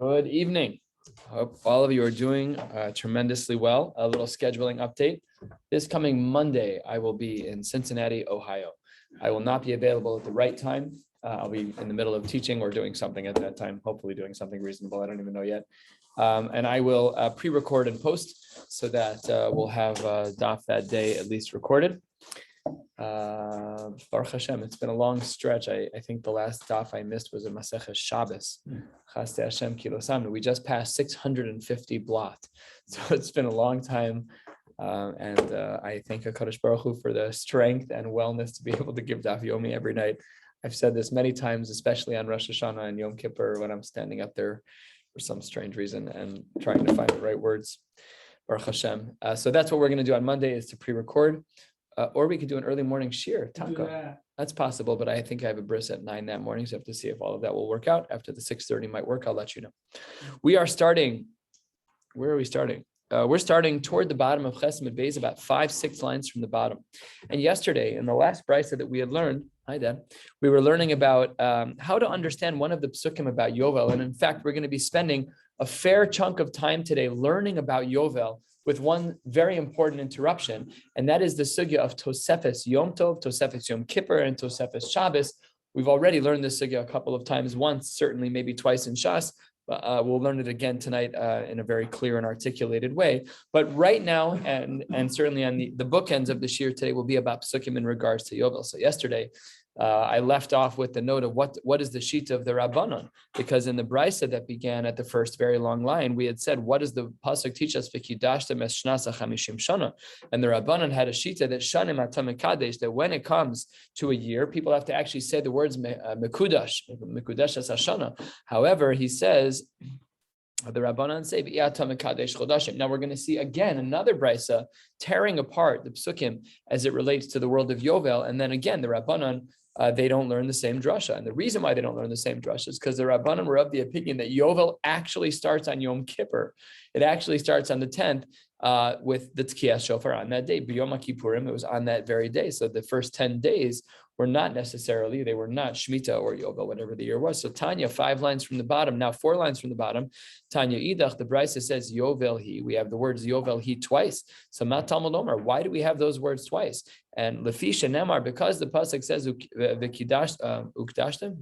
Good evening. Hope all of you are doing tremendously well. A little scheduling update. This coming Monday, I will be in Cincinnati, Ohio. I will not be available at the right time. I'll be in the middle of teaching or doing something at that time, hopefully doing something reasonable. I don't even know yet. And I will pre-record and post so that we'll have Daf that day at least recorded. Baruch Hashem, it's been a long stretch. I think the last Daf I missed was a Maseches Shabbos. Chaste Hashem Kilosamnu. We just passed 650 blot. So it's been a long time. And I thank HaKadosh Baruch Hu for the strength and wellness to be able to give Daf Yomi every night. I've said this many times, especially on Rosh Hashana and Yom Kippur, when I'm standing up there for some strange reason and trying to find the right words. Baruch Hashem. So that's what we're going to do on Monday, is to pre-record. Or we could do an early morning shiur, taco. That's possible, but I think I have a bris at 9 that morning, so I have to see if all of that will work out. After the 6:30 might work, I'll let you know. We are starting, where are we starting? We're starting toward the bottom of Chesed Beis, about 5-6 lines from the bottom. And yesterday, in the last brisa that we had learned, hi Dad, we were learning about how to understand one of the psukim about Yovel. And in fact, we're going to be spending a fair chunk of time today learning about Yovel, with one very important interruption, and that is the sugya of Tosefes Yom Tov, Tosefes Yom Kippur, and Tosefes Shabbos. We've already learned this sugya a couple of times, once, certainly maybe twice in Shas, but we'll learn it again tonight in a very clear and articulated way. But right now, and certainly on the bookends of the shiur today, will be about psukim in regards to Yovel. So yesterday, I left off with the note of what is the shita of the Rabbanon, because in the brisa that began at the first very long line, we had said, what does the pasuk teach us? V'kidashtem es shnasa chamishim shana, and the Rabbanon had a shita that shanim atam mekadesh, that when it comes to a year, people have to actually say the words mekudash es hashana. However, he says, the Rabbanan say, now we're going to see again another brisa tearing apart the psukim as it relates to the world of Yovel, and then again the Rabbanan, they don't learn the same drasha. And the reason why they don't learn the same drasha is because the Rabbanan were of the opinion that Yovel actually starts on Yom Kippur. It actually starts on the 10th with the Tkiyas Shofar on that day. B'Yom Kippurim, it was on that very day. So the first 10 days were not necessarily, they were not Shemitah or Yovel, whatever the year was. So Tanya, 5 lines from the bottom, now 4 lines from the bottom. Tanya Idach, the Brisa says Yovel He. We have the words Yovel He twice. So Mat Talmud Omar, why do we have those words twice? And Lefisha Nemar, because the pasuk says Ukdashtem.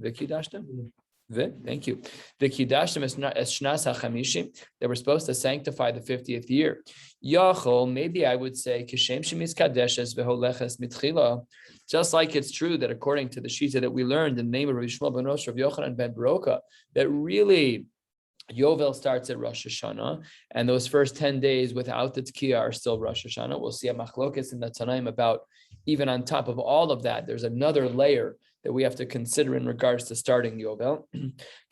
Thank you. V'kidashtem es shnas hachamishim. They were supposed to sanctify the 50th year. Yachol, maybe I would say kishem shemis kadeshes v'holeches mitchila. Just like it's true that according to the shita that we learned in the name of Rabbi Shmuel ben Rosh, Rav Yochanan ben Baroka, that really Yovel starts at Rosh Hashana, and those first 10 days without the Tkiyah are still Rosh Hashana. We'll see a machlokes in the Tanaim about, even on top of all of that, there's another layer that we have to consider in regards to starting Yovel.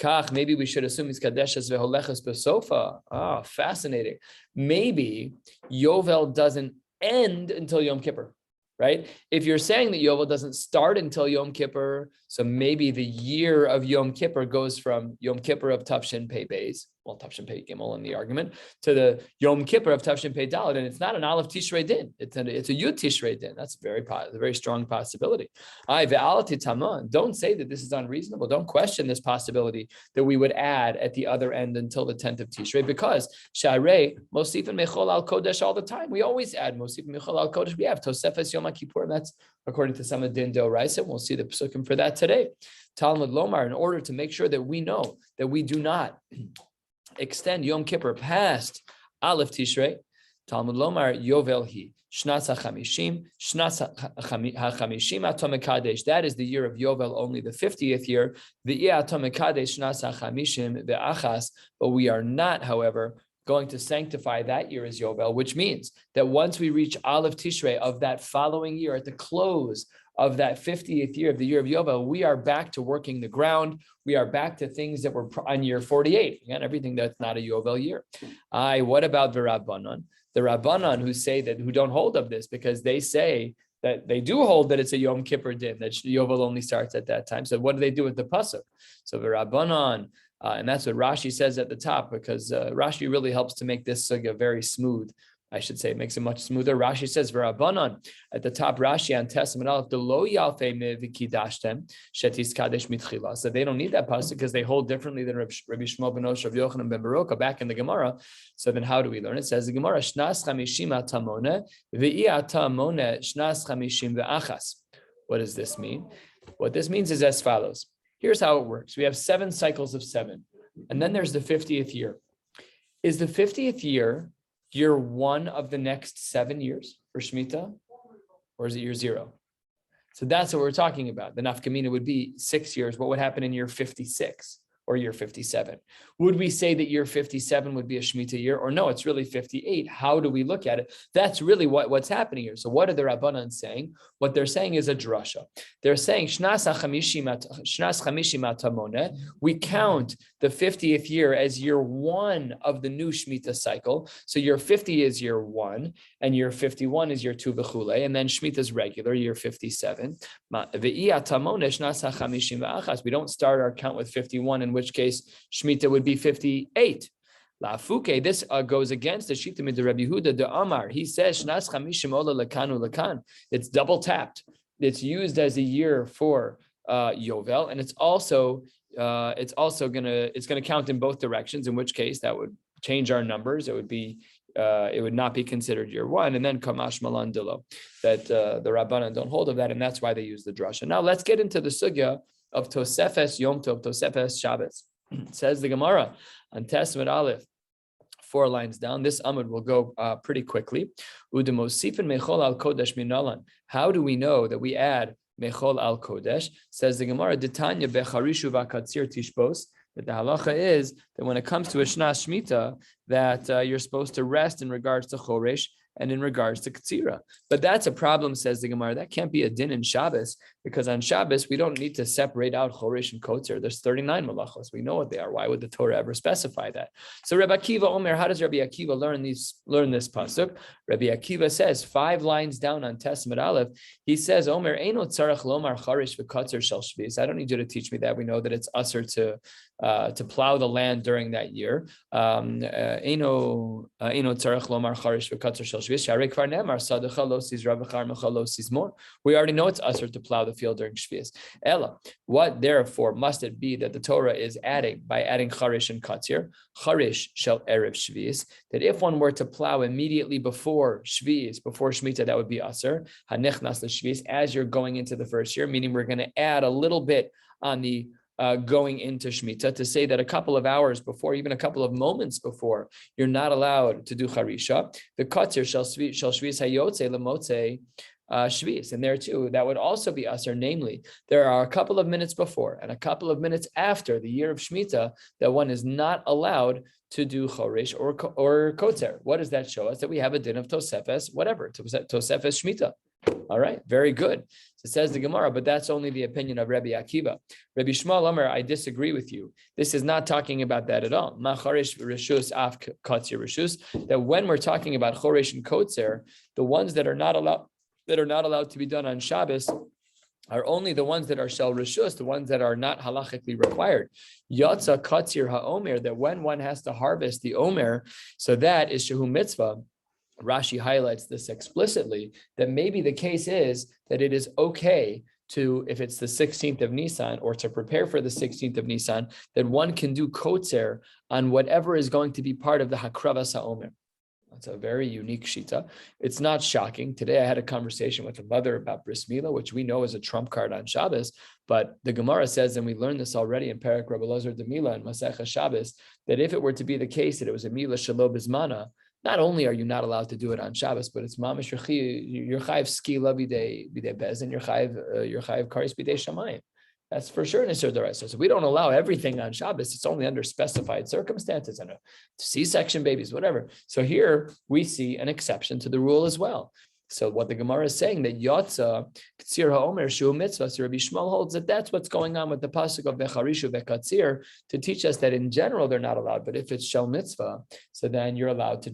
Kach, maybe we should assume it's Kadeshes ve'holeches besofa. Ah, fascinating. Maybe Yovel doesn't end until Yom Kippur, right? If you're saying that Yovel doesn't start until Yom Kippur, so maybe the year of Yom Kippur goes from Yom Kippur of Tafshin Pei Beis, well, Tafshin Pei Gimel in the argument, to the Yom Kippur of Tafshin Pei Daled, and it's not an Aleph Tishrei din, it's a Yud Tishrei din. That's a very strong possibility. Don't say that this is unreasonable. Don't question this possibility that we would add at the other end until the 10th of Tishrei, because Sharei Mosif and Mechol al Kodesh all the time. We always add Mosif and Mechol al Kodesh. We have Tosefes Yom Kippur, and that's according to some of Din Do Raisa. We'll see the psukim for that today. Talmud Lomar, in order to make sure that we know that we do not extend Yom Kippur past Aleph Tishrei, Talmud Lomar Yovel Hi Shnas HaChamishim Atom Kadesh. That is the year of Yovel, only the 50th year. The Atom Kadesh Shnas HaChamishim Ve'achas. But we are not, however, going to sanctify that year as Yovel, which means that once we reach Aleph Tishrei of that following year, at the close of that 50th year of the year of Yovel, we are back to working the ground. We are back to things that were on year 48. Again, everything that's not a Yovel year. What about the Rabbanon? The Rabbanon who don't hold of this, because they say that they do hold that it's a Yom Kippur din, that Yovel only starts at that time. So what do they do with the pasuk? So the Rabbanon, and that's what Rashi says at the top, because Rashi really helps to make this sugya very smooth. I should say, it makes it much smoother. Rashi says, "V'Rabbanan," at the top. Rashi on Testament Aleph, "The lo yalfei mevikidashtem shetis kadesh mitchila." So they don't need that pasuk because they hold differently than Rabbi Shmuel ben Rosh, Rav Yochanan ben Baroka back in the Gemara. So then, how do we learn? It says the Gemara, "Shnas chamishim atamone v'i atamone shnas chamishim ve'achas." What does this mean? What this means is as follows. Here's how it works. We have 7 cycles of 7, and then there's the 50th year. Is the 50th year 1 of the next 7 years for Shemitah, or is it year 0? So that's what we're talking about. The nafkamina would be 6 years. What would happen in year 56 or year 57? Would we say that year 57 would be a Shemitah year, or no, it's really 58? How do we look at it? That's really what's happening here. So what are the Rabbanan saying? What they're saying is a drasha. They're saying, Shnas chamishim atamone. We count the 50th year as year 1 of the new Shemitah cycle. So year 50 is year 1, and year 51 is year 2 v'chule, and then Shemitah is regular, year 57. We don't start our count with 51, in which case Shemitah would be 58. Lafuke, this goes against the Shita mid Rabbi Yehuda de Amar. He says, Shnas chamishim ola lekanu lekan. It's double tapped. It's used as a year for Yovel, and it's gonna count in both directions. In which case, that would change our numbers. It would not be considered year 1, and then Kamash Malan Dilo, that the Rabbanan don't hold of that, and that's why they use the drasha. Now let's get into the sugya of Tosefes Yom Tov, Tosefes Shabbos. Says the Gemara on Testament Aleph, 4 lines down. This Amud will go pretty quickly. Udemosifin mechol al kodesh minalan. How do we know that we add mechol al kodesh? Says the Gemara, Detanya becharishu vakatzir tishbos. That the halacha is that when it comes to a shnas shmita, that you're supposed to rest in regards to choresh and in regards to katsira. But that's a problem, says the Gemara. That can't be a din in Shabbos, because on Shabbos, we don't need to separate out choresh and kotzer. There's 39 malachos. We know what they are. Why would the Torah ever specify that? So Rabbi Akiva Omer, how does Rabbi Akiva learn this pasuk? Rabbi Akiva says 5 lines down on Testament Aleph, he says, Omer, Eino tzarach lomar choresh v'kotzer shel shvis. I don't need you to teach me that. We know that it's usher to plow the land during that year. Eino tzarach lomar choresh v'kotzer shel shvis. Sharei kvar nemar sadecha lo siz rabachar mecha lo siz mor. We already know it's usher to plow the field during Shvius. Ella, what therefore must it be that the Torah is adding by adding Charish and Katzir? Charish shel Erev Shvius, that if one were to plow immediately before Shvius, before Shemitah, that would be Aser. Hanichnas l'Shvius, as you're going into the first year, meaning we're going to add a little bit on the going into Shemitah to say that a couple of hours before, even a couple of moments before, you're not allowed to do Charisha. The Katzir shel Shvius hayotze lemotze Shvius, and there too, that would also be Aser. Namely, there are a couple of minutes before and a couple of minutes after the year of Shemitah that one is not allowed to do Choresh or Kotzer. What does that show us? That we have a din of Tosefes, whatever, Tosefes Shemitah. All right, very good. So it says the Gemara, but that's only the opinion of Rabbi Akiva. Rabbi Shmuel Omer, I disagree with you. This is not talking about that at all. Ma Choresh Rishus af Kotzer Rishus. That when we're talking about Choresh and Kotzer, the ones that are not allowed to be done on Shabbos are only the ones that are shel rishus, the ones that are not halachically required. Yatsa katzir ha'omer, that when one has to harvest the omer, so that is shehu mitzvah. Rashi highlights this explicitly, that maybe the case is that it is okay to, if it's the 16th of Nisan, or to prepare for the 16th of Nisan, that one can do kotzer on whatever is going to be part of the hakravas ha'omer. That's a very unique shita. It's not shocking. Today I had a conversation with a mother about bris milah, which we know is a trump card on Shabbos, but the Gemara says, and we learned this already in Perek Rabbi Elazar de Milah and Maseches Shabbos, that if it were to be the case that it was a milah shelo bizmana, not only are you not allowed to do it on Shabbos, but it's mamish your chayiv skila bidei bez, and your chayiv karis bidei shamayim. That's for sure Nisur D'Oraisa. So we don't allow everything on Shabbos. It's only under specified circumstances, and C-section babies, whatever. So here we see an exception to the rule as well. So what the Gemara is saying, that Yotza Ktsir HaOmer Shu Mitzvah, so Rabbi Shmuel holds that that's what's going on with the pasuk of Becharishu Vekatzir, to teach us that in general they're not allowed, but if it's Shel Mitzvah, so then you're allowed to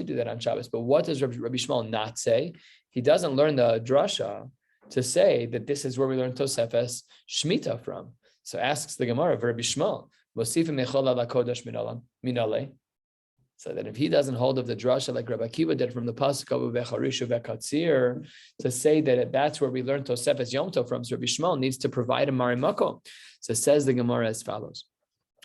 do that on Shabbos. But what does Rabbi Shmuel not say? He doesn't learn the drasha to say that this is where we learn Tosefes Shemitah from. So asks the Gemara, Rabbi Shmuel, Mosifim Mechol ala Kodesh Minale. So that if he doesn't hold of the drasha like Rabbi Akiva did from the pasuk of Becharishu Bekatzir, to say that that's where we learn Tosefes Yom Tov from, so Rabbi Shmuel needs to provide a Marimakom. So says the Gemara as follows.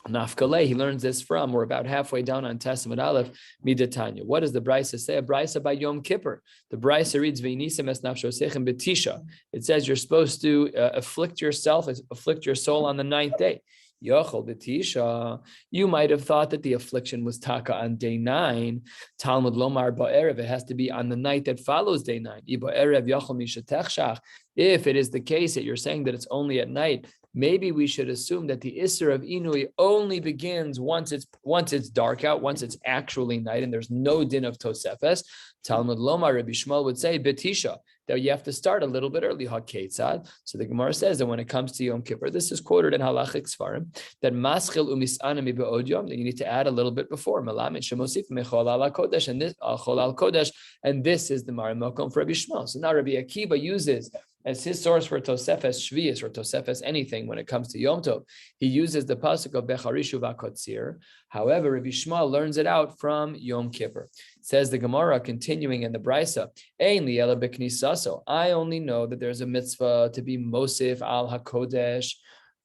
Nafkale, he learns this from, we're about halfway down on Testament Aleph, Midatanya. What does the Brisa say? A Brisa by Yom Kippur. The Brisa reads, V'yinisem es nafshosechem betisha. It says you're supposed to afflict yourself, afflict your soul on the 9th day. Yochel betisha. You might have thought that the affliction was taka on day 9. Talmud lomar ba'erev. It has to be on the night that follows day 9. Ba'erev yochel mishatechshach. If it is the case that you're saying that it's only at night, maybe we should assume that the Isser of Inui only begins once it's dark out, once it's actually night, and there's no din of Tosefes. Talmud Lomar, Rabbi Shmuel would say, Betisha, that you have to start a little bit early, HaKetzad. So the Gemara says that when it comes to Yom Kippur, this is quoted in Halachic Svarim, that Maschil umis'anami be'od yom, that you need to add a little bit before, Melamed shemosif mechol al kodesh, and this chol al kodesh, and this is the Marimakom for Rabbi Shmuel. So now Rabbi Akiva uses as his source for Tosefes Shvius or Tosefes anything when it comes to Yom Tov, he uses the pasuk of Becharishu Vakotzir. However, Rabbi Shmuel learns it out from Yom Kippur. It says the Gemara, continuing in the Brisa, Ein li ela b'knisaso. I only know that there's a mitzvah to be Mosif al HaKodesh,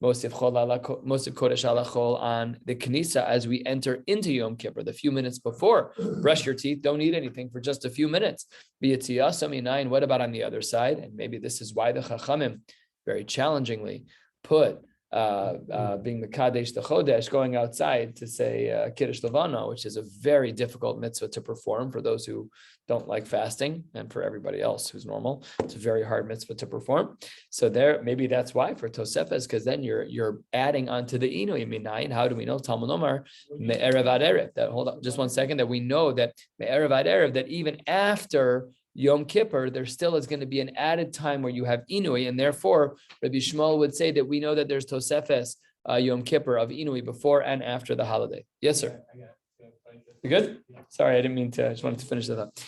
Mosif Kodesh ala Chol on the Knisa as we enter into Yom Kippur, the few minutes before. Brush your teeth, don't eat anything for just a few minutes. What about on the other side? And maybe this is why the Chachamim very challengingly put being Mekadesh the Chodesh, going outside to say Kiddush Levana, which is a very difficult mitzvah to perform for those who don't like fasting, and for everybody else who's normal. It's a very hard mitzvah to perform. So there, maybe that's why for Tosefes, because then you're adding onto the Inui Minayin. How do we know? Talmud Omar Me'erev ad Erev. That, hold on just one second, that we know that Me'erev ad Erev, that even after Yom Kippur, there still is going to be an added time where you have Inui, and therefore Rabbi Shmuel would say that we know that there's Tosefes Yom Kippur of Inui before and after the holiday. Yes, sir. You good? Sorry, I didn't mean to. I just wanted to finish that up.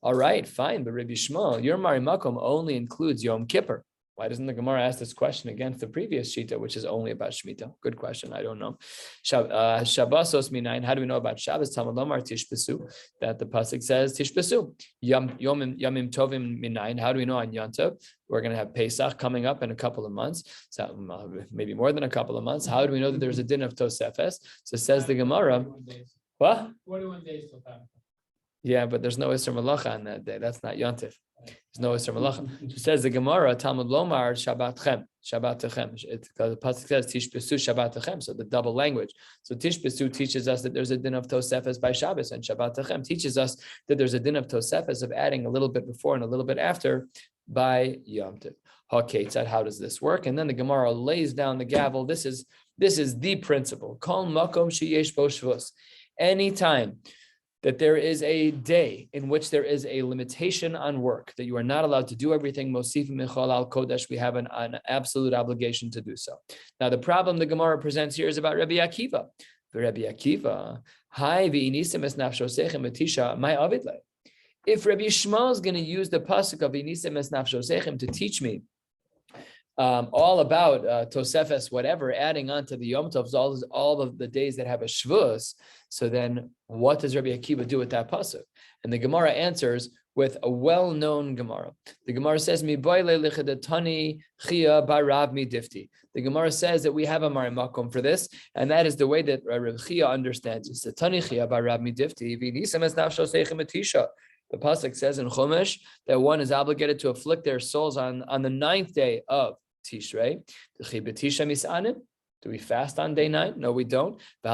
All right, fine. But Rabbi Shmuel, your Marimakom only includes Yom Kippur. Why doesn't the Gemara ask this question against the previous Shita, which is only about Shemitah? Good question. I don't know. Shabbosos minayin. How do we know about Shabbos? Talmud Lomar Tishbesu. That the pasuk says Tishbesu. Yomim tovim minayin. How do we know on Yom Tov? We're going to have Pesach coming up in a couple of months. So maybe more than a couple of months. How do we know that there's a din of Tosefes? So says the Gemara. What? 41 days till time. Yeah, but there's no Isser Malacha on that day. That's not Yom Tov. There's no Isser Malacha. It says the Gemara, Talmud Lomar, Shabbatchem, Shabbatchem. The pasuk says Tishbesu Shabbatchem, so the double language. So Tishbesu teaches us that there's a din of Tosefes by Shabbos, and Shabbatchem teaches us that there's a din of Tosefes of adding a little bit before and a little bit after by Yom Tov. HaKetzad, how does this work? And then the Gemara lays down the gavel. This is the principle. Kol makom sheyesh bo shvus. Anytime that there is a day in which there is a limitation on work, that you are not allowed to do everything, Mosif Michal al Kodesh, we have an absolute obligation to do so. Now, the problem the Gemara presents here is about Rabbi Akiva. Rabbi Akiva, Hi v'inisim es nafshosechem etisha, my avidle. If Rabbi Shmuel is going to use the pasuk of v'inisim es nafshosechem to teach me all about Tosefes, whatever, adding on to the Yom Tovs, all of the days that have a Shvus, so then what does Rabbi Akiva do with that pasuk? And the Gemara answers with a well-known Gemara. The Gemara says, Mi boile lichadatani chia barav mi difti. The Gemara says that we have a marimakom for this, and that is the way that Rav Chia understands it. Satani chia barav mi difti, v'nisam es nafsho seichem etisha. The pasuk says in Chumash that one is obligated to afflict their souls on the 9th day of Tishrei. Do we fast on day 9? No, we don't. We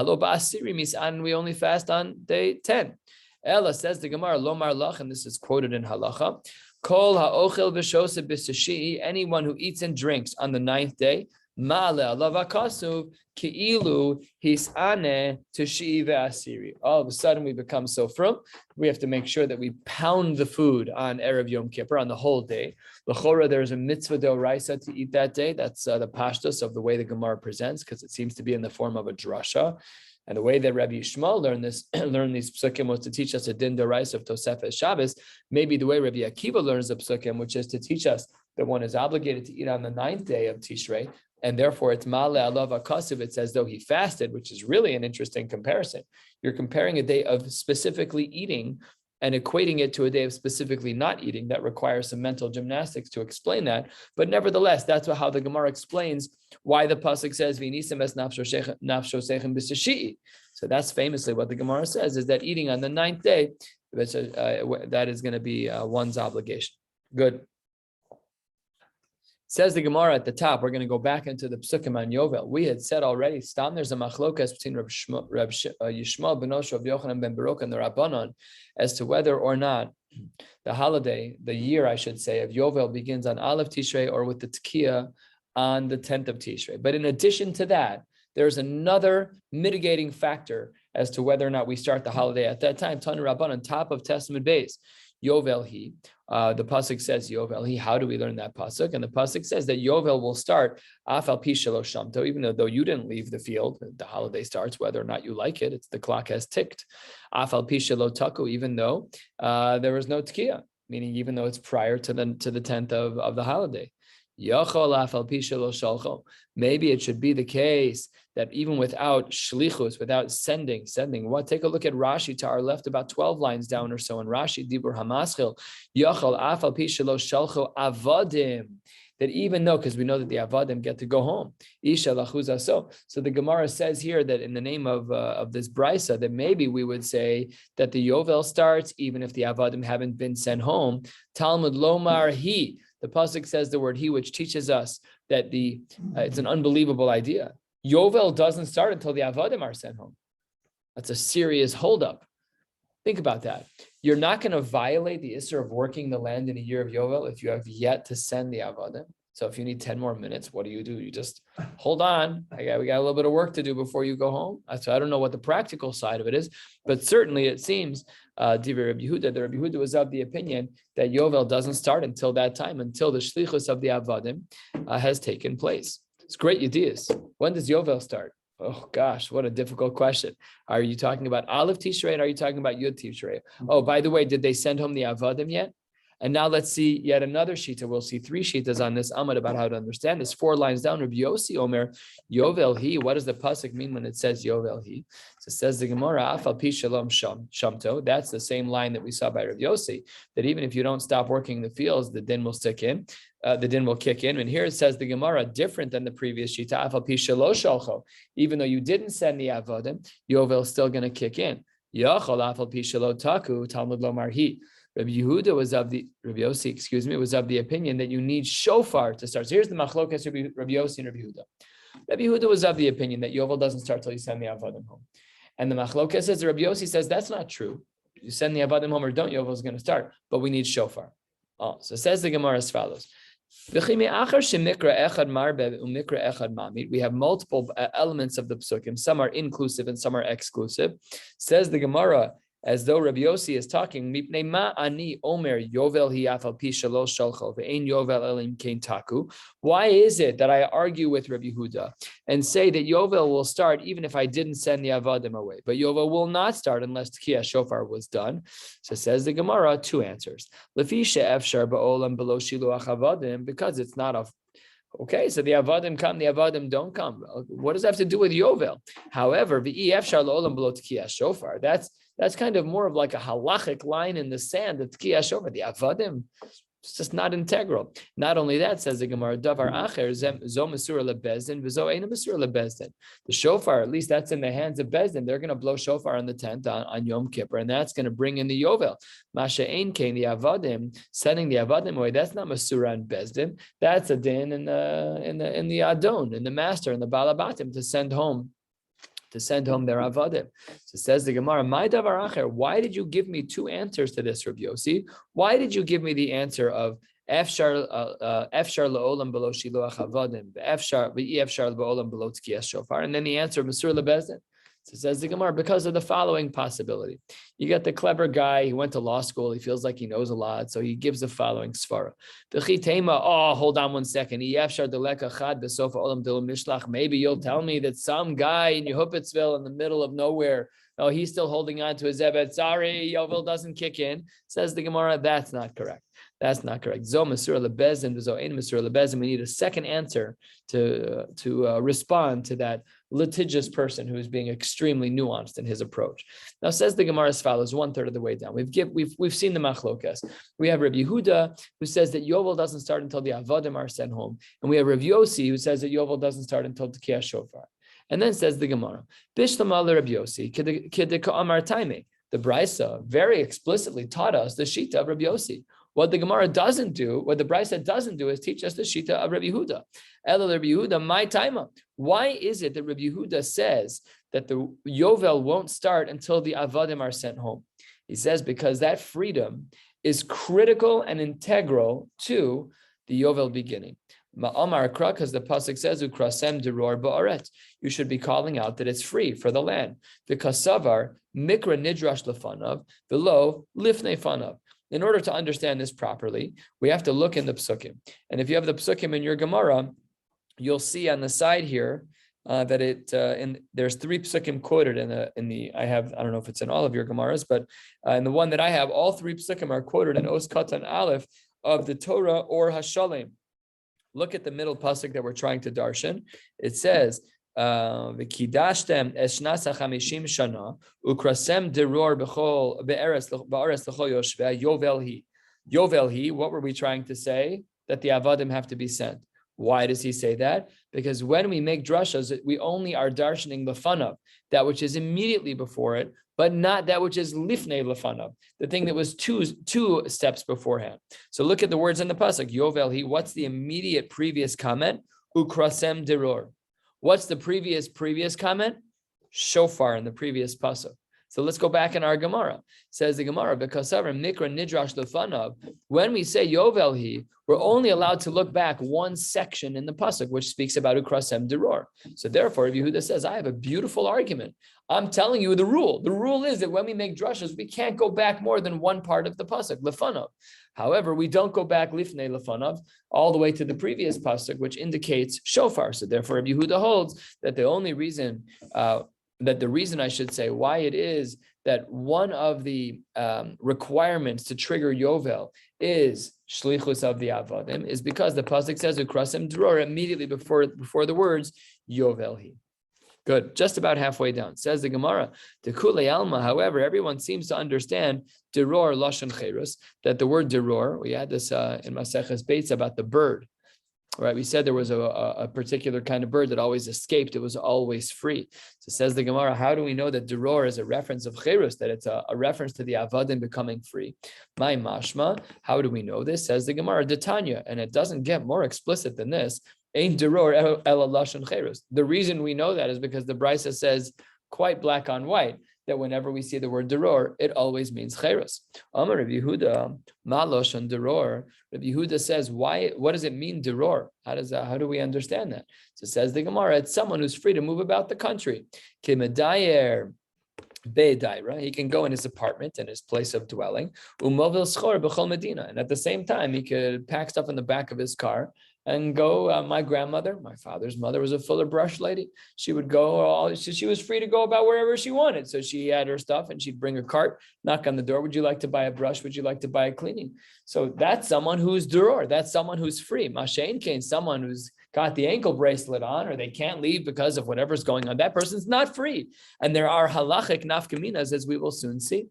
only fast on day 10. Ella says the Gemara, Lomar Lach, and this is quoted in Halacha. Kol ha'ochel v'shoseh b'sashi'i, anyone who eats and drinks on the 9th day, Ma'ale alav hakasuv ki'ilu his'aneh tishi'i ve'asiri. All of a sudden we become so frum. We have to make sure that we pound the food on Erev Yom Kippur, on the whole day. L'chora, there is a mitzvah d'oraisa to eat that day. That's the pashtus of the way the Gemara presents, because it seems to be in the form of a drasha. And the way that Rabbi Shmuel learned these psukim was to teach us a din d'oraisa of Tosefes Shabbos. Maybe the way Rabbi Akiva learns the psukim, which is to teach us that one is obligated to eat on the 9th day of Tishrei, and therefore it's male alav akasiv. It's as though he fasted, which is really an interesting comparison. You're comparing a day of specifically eating and equating it to a day of specifically not eating. That requires some mental gymnastics to explain that. But nevertheless, that's how the Gemara explains why the pasuk says v'nisem es nafsho sechem b'seshi'i. So that's famously what the Gemara says, is that eating on the ninth day, that is going to be one's obligation. Good. Says the Gemara at the top, we're going to go back into the Psukim on Yovel. We had said already, Stam, there's a machlokas between Reb Yishmael ben Rosh, Reb Yochanan ben Baruch, and the Rabbanon as to whether or not the holiday, the year, I should say, of Yovel begins on Aleph Tishrei or with the Tekiah on the 10th of Tishrei. But in addition to that, there's another mitigating factor as to whether or not we start the holiday at that time. Tanu Rabbanon, on top of Testament base. Yovel he. The pasuk says Yovel he. How do we learn that pasuk? And the pasuk says that Yovel will start afal pi shelo shamto, even though you didn't leave the field. The holiday starts whether or not you like it. It's the clock has ticked. Afal pi shelo taku, even though there was no tekiah, meaning even though it's prior to the 10th of the holiday. Maybe it should be the case that even without shlichus, without sending what? Take a look at Rashi to our left, about 12 lines down or so in Rashi, Dibur Hamaschil, Yachal Afal Pi Shelo Shalcho Avadim. That even though, because we know that the Avadim get to go home, Isha Lachuza. So the Gemara says here that in the name of this Brisa, that maybe we would say that the Yovel starts even if the Avadim haven't been sent home. Talmud Lomar He. The pasuk says the word he, which teaches us that it's an unbelievable idea. Yovel doesn't start until the Avadim are sent home. That's a serious holdup. Think about that. You're not going to violate the issur of working the land in a year of Yovel if you have yet to send the Avadim. So if you need 10 more minutes, what do? You just hold on. We got a little bit of work to do before you go home. So I don't know what the practical side of it is, but certainly it seems, Divrei Rabbi Yehuda, the Rabbi Yehuda was of the opinion that Yovel doesn't start until that time, until the shlichus of the Avadim has taken place. It's great ideas. When does Yovel start? Oh gosh, what a difficult question. Are you talking about Aleph Tishrei and are you talking about Yud Tishrei? Oh, by the way, did they send home the Avadim yet? And now let's see yet another shita. We'll see 3 shitas on this Amud about how to understand this. 4 lines down, Rabbi Yossi Omer, Yovel he. What does the pasuk mean when it says Yovel he? So it says the Gemara, Afal pi shalom shamto. That's the same line that we saw by Rabbi Yossi, that even if you don't stop working the fields, the din will stick in. The din will kick in. And here it says the Gemara, different than the previous shita, Afal pi shelo shalcho. Even though you didn't send the avodim, Yovel is still going to kick in. Yachol Afal pi shelo taku, Talmud lomar he. Rabbi Yossi was of the opinion that you need shofar to start. So here's the machlokas Rabbi Yossi and Rabbi Yehuda. Rabbi Yehuda was of the opinion that Yovel doesn't start till you send the Avadim home. And the machlokas says, Rabbi Yossi says, that's not true. You send the Avadim home or don't, Yovel is going to start, but we need shofar. So says the Gemara as follows. We have multiple elements of the psukim. Some are inclusive and some are exclusive. Says the Gemara, as though Rabbi Yossi is talking, why is it that I argue with Rabbi Yehuda and say that Yovel will start even if I didn't send the Avadim away, but Yovel will not start unless Tekiah Shofar was done? So says the Gemara, 2 answers. Because it's not a okay, so the Avadim come, the Avadim don't come. What does that have to do with Yovel? However, that's kind of more of like a halachic line in the sand, the Tekiah Shofar, the Avadim. It's just not integral. Not only that, says the Gemara, Davar Acher, Zo Mesura LeBezdin, Vizo Eina Mesura LeBezdin. The shofar, at least that's in the hands of Bezdin. They're going to blow shofar on the 10th on Yom Kippur, and that's going to bring in the Yovel. Masha Ein Kain, the Avadim, sending the Avadim away, that's not Mesura and Bezdin. That's a din in the Adon, in the master, in the Balabatim to send home their Avadim. So says the Gemara, my davar acher, why did you give me 2 answers to this, Rabbi Yossi? Why did you give me the answer of Efshar la'olam below shiluach avadim, Efshar la'olam below tkiyas shofar, and then the answer Mesur lebezdin? So says the Gemara, because of the following possibility. You got the clever guy, he went to law school, he feels like he knows a lot, so he gives the following svara. Hold on one second. Maybe you'll tell me that some guy in Yehupitzville in the middle of nowhere, he's still holding on to his Ebed. Sorry, Yovel doesn't kick in. Says the Gemara, that's not correct. That's not correct. Zo Masur lebezin, v'zo ein Masur lebezin. We need a second answer to respond to that litigious person who is being extremely nuanced in his approach. Now, says the Gemara as follows: 1/3 of the way down, we've seen the machlokas. We have Rabbi Yehuda who says that Yovel doesn't start until the Avadim are sent home, and we have Rabbi Yossi who says that Yovel doesn't start until Tekiyah Shofar. And then says the Gemara, Bishlam ala Rabbi Yossi kidika amar taime. The Brisa very explicitly taught us the shita of Rabbi Yossi. What the Gemara doesn't do, what the Brisa doesn't do, is teach us the shita of Rabbi Yehuda. Ela Rabbi Yehuda, my taima. Why is it that Rabbi Yehuda says that the Yovel won't start until the Avadim are sent home? He says because that freedom is critical and integral to the Yovel beginning. Ma'amar kra, because the pasuk says ukrasem deror ba'aret. You should be calling out that it's free for the land. The kasavar mikra nidrash lefanav below lifnei fanav. In order to understand this properly, we have to look in the psukim. And if you have the psukim in your Gemara, you'll see on the side here that there's 3 psukim quoted in the I don't know if it's in all of your Gemaras, but in the one that I have, all 3 psukim are quoted in Os Katan Aleph of the Torah or Hashalem. Look at the middle pasuk that we're trying to darshan. It says, "V'kidashtem eshnasa chamishim shana ukrasem deror b'chol be'eres l'chol yoshvei yovel hi." Yovel hi. What were we trying to say? That the avadim have to be sent. Why does he say that? Because when we make drashas, we only are darshaning lefanav, that which is immediately before it, but not that which is lifnei lefanav, the thing that was two steps beforehand. So look at the words in the pasuk. Yovel hi. What's the immediate previous comment? Ukrasem deror. What's the previous comment? Shofar in the previous pasuk. So let's go back in our Gemara. Says the Gemara, because mikra nidrash lefanav. When we say Yovel hi, we're only allowed to look back one section in the pasuk, which speaks about ukrasem deror. So therefore, Yehuda says, I have a beautiful argument. I'm telling you the rule. The rule is that when we make drashas, we can't go back more than one part of the pasuk, lefanav. However, we don't go back lifnei lefanav all the way to the previous pasuk, which indicates shofar. So therefore, Yehuda holds that the only reason I should say why it is that one of the requirements to trigger Yovel is shlichus of the avadim is because the pasuk says ukrasim dror immediately before the words Yovel hi. Good, just about halfway down. Says the Gemara, the Kulei Alma, however, everyone seems to understand deror lashon cherus, that the word deror, we had this in Maseches Beitz about the bird. Right, we said there was a particular kind of bird that always escaped. It was always free. So says the Gemara, how do we know that deror is a reference of cherus, that it's a reference to the avadim becoming free? My mashma, how do we know this? Says the Gemara, Detanya, and it doesn't get more explicit than this. Ain't deror ela lashon cherus. The reason we know that is because the Brisa says quite black on white that whenever we see the word deror, it always means cherus. Amar Rabbi Yehuda, ma lashon deror. Rabbi Yehuda says, why? What does it mean deror? How do we understand that? So says the Gemara, it's someone who's free to move about the country. Kimedayer be'daira, he can go in his apartment and his place of dwelling. Umovil schor b'chol medina, and at the same time he could pack stuff in the back of his car and go. My grandmother, my father's mother, was a fuller brush lady. She would go, she was free to go about wherever she wanted. So she had her stuff and she'd bring her cart, knock on the door. Would you like to buy a brush? Would you like to buy a cleaning? So that's someone who's duror. That's someone who's free. Mashain Kain, someone who's got the ankle bracelet on, or they can't leave because of whatever's going on. That person's not free. And there are halachic nafkaminas, as we will soon see.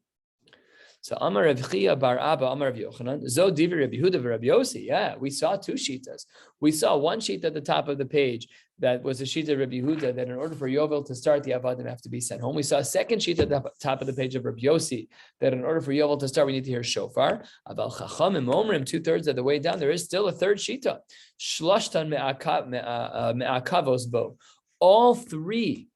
So Amar Rav Chia bar Abba, Amar Rav Yochanan, Zo Divi Rabbi Yehuda v'Rabbi Yossi. Yeah, we saw 2 shitas. We saw one sheet at the top of the page that was a sheet of Rabbi Yehuda, that in order for Yovel to start, the avadim have to be sent home. We saw a second sheet at the top of the page of Rabbi Yossi, that in order for Yovel to start, we need to hear shofar. Aval chachamim omrim, 2/3 of the way down, there is still a third shita. Shlashtan me'akavos bo. All three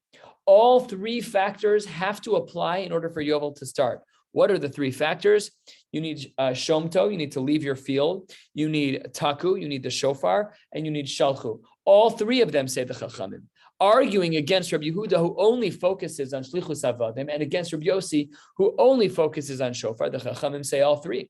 factors have to apply in order for Yovel to start. What are the 3 factors? You need shomto, you need to leave your field. You need taku, you need the shofar, and you need shalchu. All 3 of them, say the chachamim, arguing against Rabbi Yehuda, who only focuses on shlichus avadim, and against Rabbi Yossi, who only focuses on shofar. The chachamim say all 3.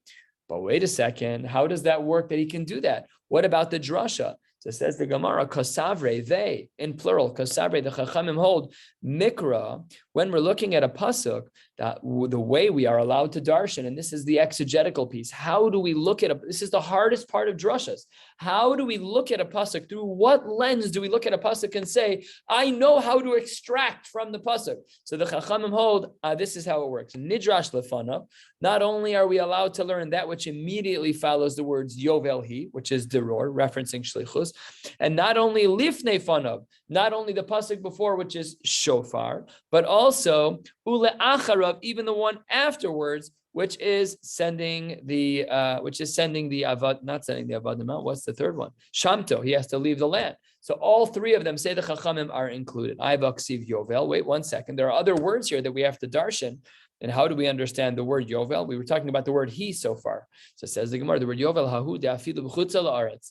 But wait a second, how does that work that he can do that? What about the drasha? So it says the Gemara, Kosavre, they, in plural, Kosavre, the Chachamim hold, Mikra, when we're looking at a pasuk, that the way we are allowed to darshan, and this is the exegetical piece, how do we look at this is the hardest part of drashas. How do we look at a pasuk? Through what lens do we look at a pasuk and say, I know how to extract from the pasuk? So the Chachamim hold, this is how it works. Nidrash lefanav, not only are we allowed to learn that which immediately follows the words Yovel Hi, which is Deror, referencing Shlichus, and not only Lifnei Fanav, not only the pasuk before, which is Shofar, but also Ule Acharav, even the one afterwards, which is sending the avad, not sending the avadim out. What's the third one? Shamto. He has to leave the land. So all three of them say the Chachamim are included. Ivaksiv Yovel. Wait 1 second. There are other words here that we have to darshan. And how do we understand the word Yovel? We were talking about the word he so far. So it says the Gemara, the word Yovel, hahu de'afilu b'chutz la'aretz.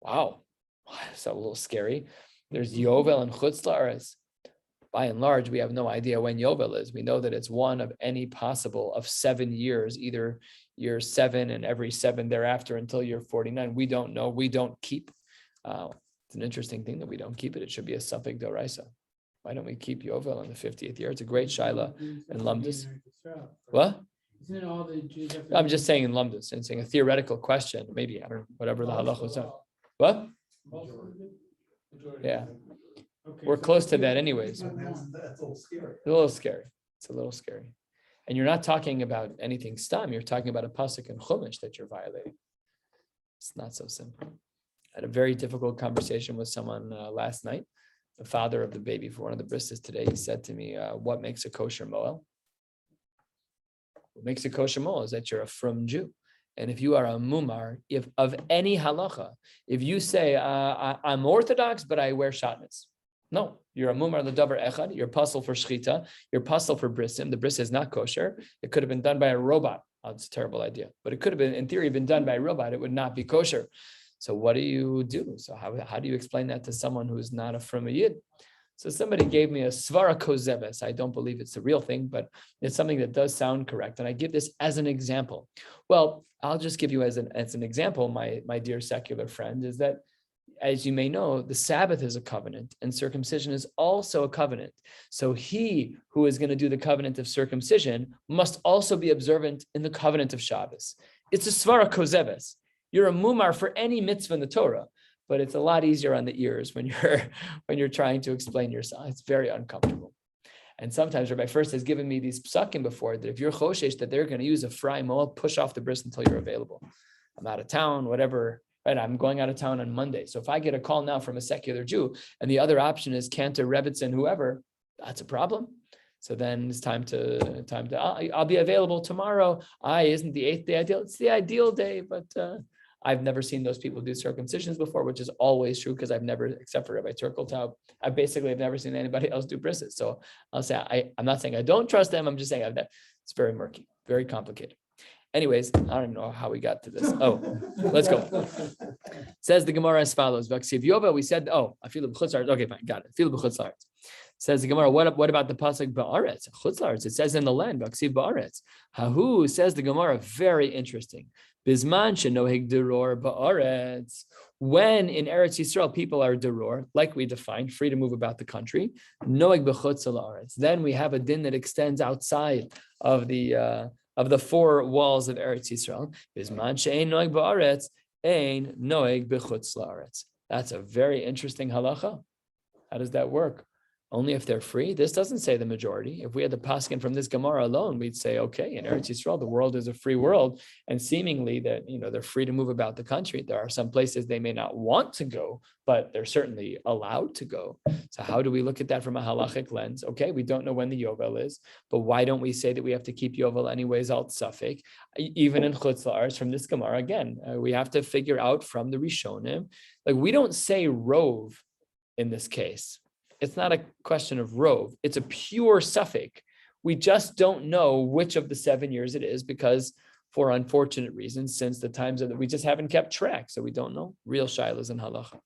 Wow, that's a little scary. There's Yovel and chutz la'aretz. By and large, we have no idea when Yovel is. We know that it's one of any possible of 7 years, either year 7 and every 7 thereafter until year 49. We don't know. We don't keep. It's an interesting thing that we don't keep it. It should be a suffix doraisa. Why don't we keep Yovel in the 50th year? It's a great shaila in Lumdus. What? Isn't it all the Jews have I'm just saying in Lumdus and saying a theoretical question. Maybe, I don't know, whatever the halachos are. What? Yeah. Okay, We're so close to that anyways. That's a little scary. A little scary. It's a little scary. And you're not talking about anything stam. You're talking about a pasuk and chumash that you're violating. It's not so simple. I had a very difficult conversation with someone last night. The father of the baby for one of the brisses today, he said to me, what makes a kosher moel? What makes a kosher moel is that you're a frum Jew. And if you are a mumar, if of any halacha, if you say, I'm Orthodox, but I wear shatnez. No, you're a mumar l'davar echad, you're puzzle for shchita, you're puzzle for brisim. The bris is not kosher. It could have been done by a robot. Oh, it's a terrible idea. But it could have been, in theory, been done by a robot. It would not be kosher. So what do you do? So how do you explain that to someone who is not a from a yid? So somebody gave me a svara kozeves. I don't believe it's the real thing, but it's something that does sound correct. And I give this as an example. Well, I'll just give you as an example, my dear secular friend, is that, as you may know, the Sabbath is a covenant and circumcision is also a covenant. So he who is going to do the covenant of circumcision must also be observant in the covenant of Shabbos. It's a svara kozeves. You're a mumar for any mitzvah in the Torah, but it's a lot easier on the ears when you're trying to explain yourself. It's very uncomfortable. And sometimes Rabbi First has given me these psukim before that if you're choshesh that they're going to use a fry moel, push off the bris until you're available. I'm out of town, whatever. Right, I'm going out of town on Monday. So if I get a call now from a secular Jew and the other option is Cantor, Rebbitzin, whoever, that's a problem. So then it's time to I'll be available tomorrow. Isn't the 8th day ideal? It's the ideal day, but I've never seen those people do circumcisions before, which is always true because I've never, except for Rabbi Turkeltaub, I basically have never seen anybody else do brisses. So I'll say, I'm not saying I don't trust them. I'm just saying it's very murky, very complicated. Anyways, I don't know how we got to this. Oh, let's go. Says the Gemara as follows. Vaksiv Yova, we said, I feel the chutzlaretz. Okay, fine, got it. Feel the chutzlaretz. Says the Gemara, what about the pasuk ba'aretz? Chutzlaretz, it says in the land, Vaksiv ba'aretz. Hahu, says the Gemara, very interesting. Bizman shenohig deror ba'aretz. When in Eretz Yisrael people are deror, like we defined, free to move about the country, nohig b'chutz la'aretz. Then we have a din that extends outside of the 4 walls of Eretz Yisrael. Bizman she'ein nohig ba'aretz, ein nohig b'chutz la'aretz. That's a very interesting halacha. How does that work? Only if they're free. This doesn't say the majority. If we had the paskin from this Gemara alone, we'd say, okay, in Eretz Yisrael, the world is a free world, and seemingly that they're free to move about the country. There are some places they may not want to go, but they're certainly allowed to go. So how do we look at that from a halachic lens? Okay, we don't know when the Yovel is, but why don't we say that we have to keep Yovel anyways, alt suffix, even in Chutz La'aretz from this Gemara? Again, we have to figure out from the Rishonim, like we don't say rov in this case. It's not a question of rov. It's a pure suffix. We just don't know which of the 7 years it is because for unfortunate reasons, since the times of we just haven't kept track. So we don't know. Real shaylas in halacha.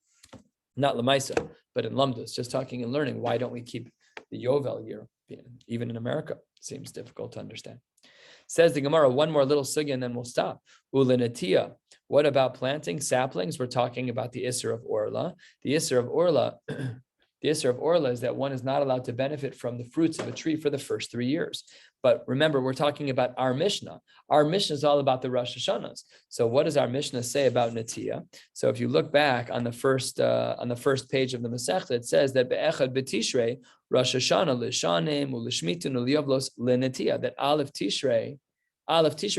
Not lemaisa, but in lumdus, just talking and learning. Why don't we keep the Yovel year? Even in America, seems difficult to understand. Says the Gemara, one more little sugya and then we'll stop. Ulenatia. What about planting saplings? We're talking about the Isser of Orla. The Isser of Orla, the Isser of Orla is that one is not allowed to benefit from the fruits of a tree for the first 3 years. But remember, we're talking about our Mishnah. Our Mishnah is all about the Rosh Hashanahs. So what does our Mishnah say about Netiya? So if you look back on the first page of the Maseches, it says that Be'echad B'Tishrei, Rosh Hashanah l'shanim u'lishmitun u'liyavlos l'Netiya, that Aleph Tishrei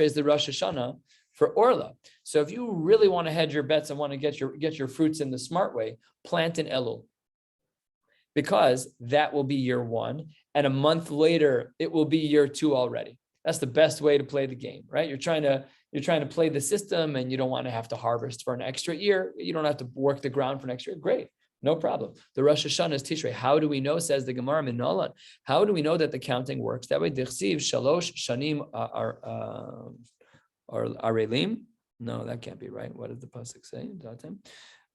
is the Rosh Hashanah for Orla. So if you really want to hedge your bets and want to get your fruits in the smart way, plant in Elul, because that will be year 1, and a month later it will be year 2 already. That's the best way to play the game, right? You're trying to play the system, and you don't want to have to harvest for an extra year. You don't have to work the ground for an extra year. Great, no problem. The Rosh Hashanah is Tishrei. How do we know? Says the Gemara Minolan. How do we know that the counting works that way? Dichsiv shalosh shanim or arelim? No, that can't be right. What does the pasuk say?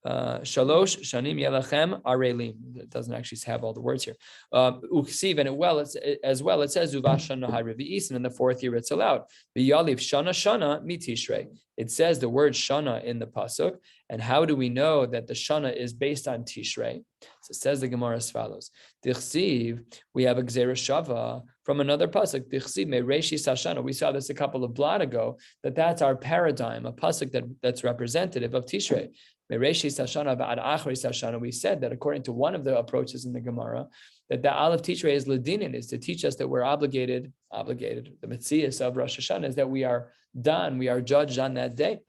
Shalosh shanim yelachem arelim. It doesn't actually have all the words here. Uksiv, and it says uvashana harivi'is, and in the 4th year it's allowed. V'yaliv shana mitishrei. It says the word shana in the pasuk. And how do we know that the Shaana is based on Tishrei? So it says the Gemara as follows. Dichsiv, we have a Gzera Shava from another pasuk. Dichsiv me'reishis Hashana. We saw this a couple of blot ago, that's our paradigm, a pasuk that's representative of Tishrei. Me'reishis Hashana ba'ad achris Hashana. We said that according to one of the approaches in the Gemara, that the Aleph Tishrei is Ladinin, is to teach us that we're obligated. The Maseches of Rosh Hashanah is that we are done, we are judged on that day.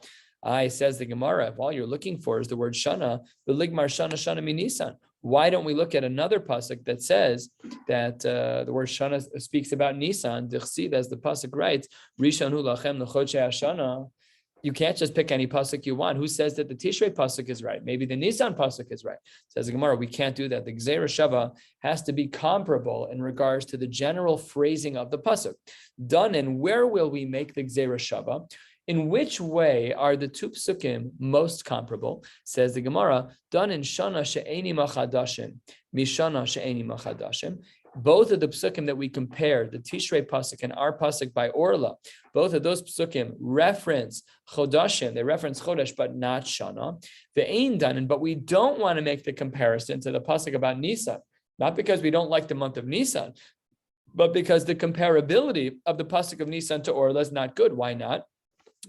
Says the Gemara, if all you're looking for is the word Shana, the Ligmar Shana Minisan. Why don't we look at another pasuk that says that the word Shana speaks about Nisan? Dichsiv, as the pasuk writes, Rishanu lachem l'chodshei Hashana. You can't just pick any pasuk you want. Who says that the Tishrei pasuk is right? Maybe the Nisan pasuk is right. Says the Gemara, we can't do that. The Gzera Shava has to be comparable in regards to the general phrasing of the pasuk. Done, and where will we make the Gzera Shava? In which way are the 2 psukim most comparable? Says the Gemara, done in Shana she'eni machadashim, mishana she'eni machadashim. Both of the psukim that we compare, the Tishrei pasuk and our pasuk by Orla, both of those psukim reference chodashim, they reference chodesh, but not Shana. The ein done, but we don't want to make the comparison to the pasuk about Nisan, not because we don't like the month of Nisan, but because the comparability of the pasuk of Nisan to Orla is not good. Why not?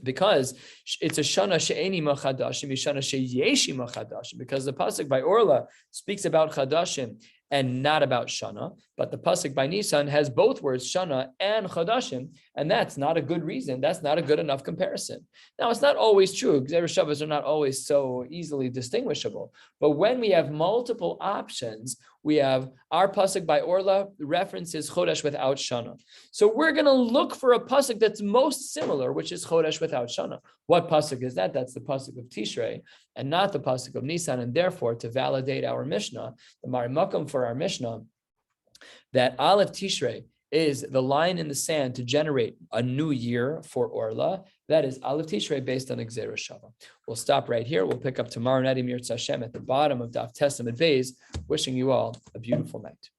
Because it's a Shana she'eni machadashim, Shana she'yeshi machadashim. Because the pasuk by Orla speaks about chadashim and not about Shana, but the pasuk by Nisan has both words, Shana and chadashim, and that's not a good reason. That's not a good enough comparison. Now, it's not always true. Gzera Shavas are not always so easily distinguishable. But when we have multiple options, we have our pasuk by Orla references Chodesh without Shana. So we're going to look for a pasuk that's most similar, which is Chodesh without Shana. What pasuk is that? That's the pasuk of Tishrei and not the pasuk of Nisan. And therefore, to validate our Mishnah, the Marimakum for our Mishnah, that Aleph Tishrei is the line in the sand to generate a new year for Orla. That is Aleph Tishrei based on Gzera Shava. We'll stop right here. We'll pick up tomorrow night in Yirtzeh Hashem at the bottom of Daf Testament Vez. Wishing you all a beautiful night.